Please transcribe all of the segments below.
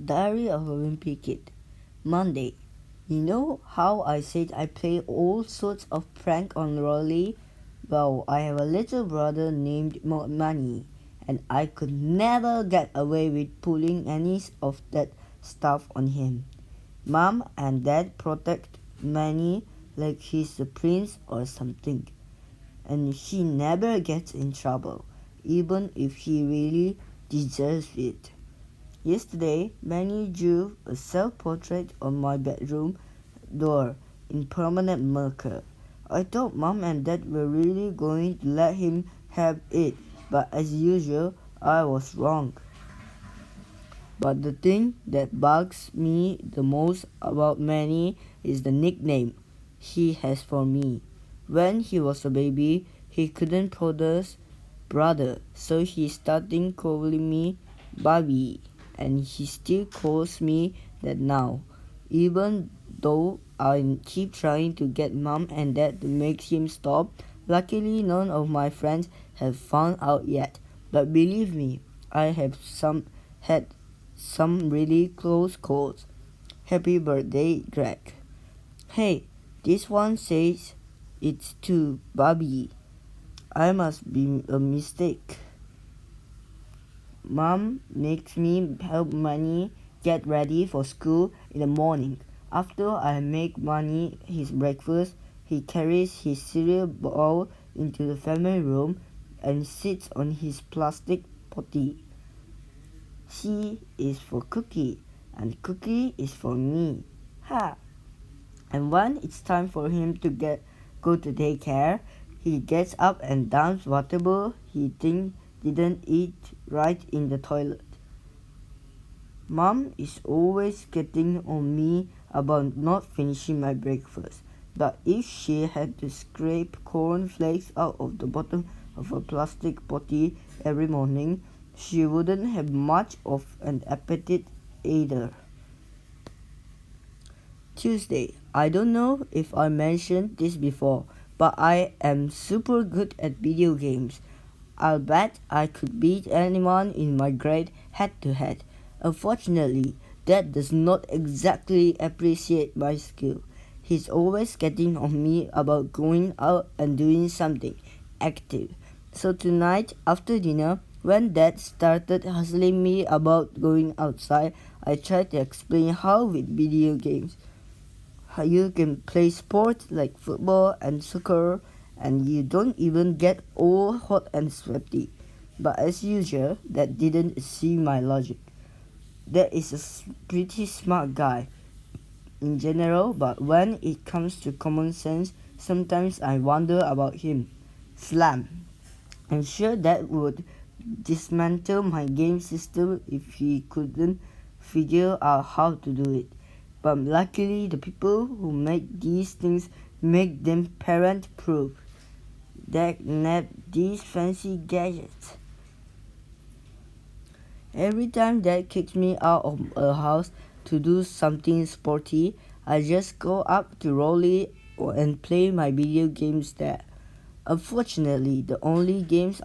Diary of a Wimpy Kid. Monday. You know how I said I play all sorts of prank on Rolly? Well, I have a little brother named Money, and I could never get away with pulling any of that stuff on him. Mom and Dad protect Manny like he's a prince or something, and he never gets in trouble, even if he really deserves it. Yesterday, Manny drew a self-portrait on my bedroom door in permanent marker. I thought Mom and Dad were really going to let him have it, but as usual, I was wrong. But the thing that bugs me the most about Manny is the nickname he has for me. When he was a baby, he couldn't pronounce brother, so he started calling me Bobby, and he still calls me that now, even though I keep trying to get Mom and Dad to make him stop. Luckily, none of my friends have found out yet, but believe me, I have had some really close calls. Happy birthday, Greg. Hey, this one says it's to Bobby. I must be a mistake. Mom makes me help Money get ready for school in the morning. After I make Money his breakfast, he carries his cereal bowl into the family room and sits on his plastic potty. C is for Cookie, and Cookie is for me. Ha! And when it's time for him to go to daycare, he gets up and dumps whatever he thinks didn't eat right in the toilet. Mom is always getting on me about not finishing my breakfast, but if she had to scrape corn flakes out of the bottom of a plastic potty every morning, she wouldn't have much of an appetite either. Tuesday. I don't know if I mentioned this before, but I am super good at video games. I'll bet I could beat anyone in my grade head to head. Unfortunately, Dad does not exactly appreciate my skill. He's always getting on me about going out and doing something active. So tonight, after dinner, when Dad started hustling me about going outside, I tried to explain how with video games you can play sports like football and soccer and you don't even get all hot and sweaty. But as usual, that didn't see my logic. That is a pretty smart guy in general, but when it comes to common sense, sometimes I wonder about him. Slam. I'm sure that would dismantle my game system if he couldn't figure out how to do it. But luckily, the people who make these things make them parent-proof. That nab these fancy gadgets. Every time Dad kicks me out of a house to do something sporty, I just go up to Rolly and play my video games there. Unfortunately, the only games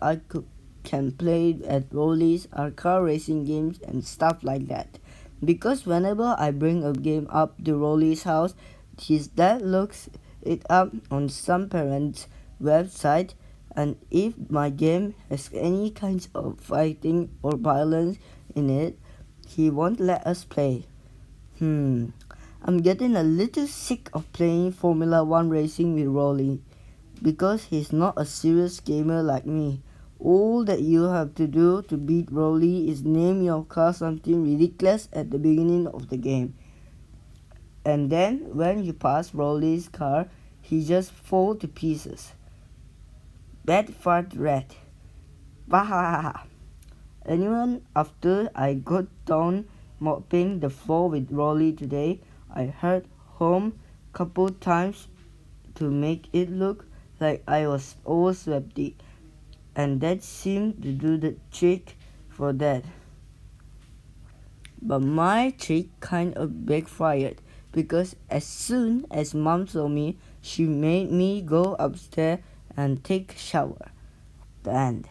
can play at Rolly's are car racing games and stuff like that. Because whenever I bring a game up to Rolly's house, his dad looks it up on some parent's website, and if my game has any kinds of fighting or violence in it, he won't let us play. I'm getting a little sick of playing Formula 1 racing with Rolly, because he's not a serious gamer like me. All that you have to do to beat Rolly is name your car something ridiculous at the beginning of the game. And then when you pass Rolly's car, he just falls to pieces. Bad fart rat. Bahaha. Anyone, after I got done mopping the floor with Rolly today, I heard home couple times to make it look like I was all sweaty. And that seemed to do the trick for that. But my trick kind of backfired because as soon as Mom saw me, she made me go upstairs and take a shower. The end.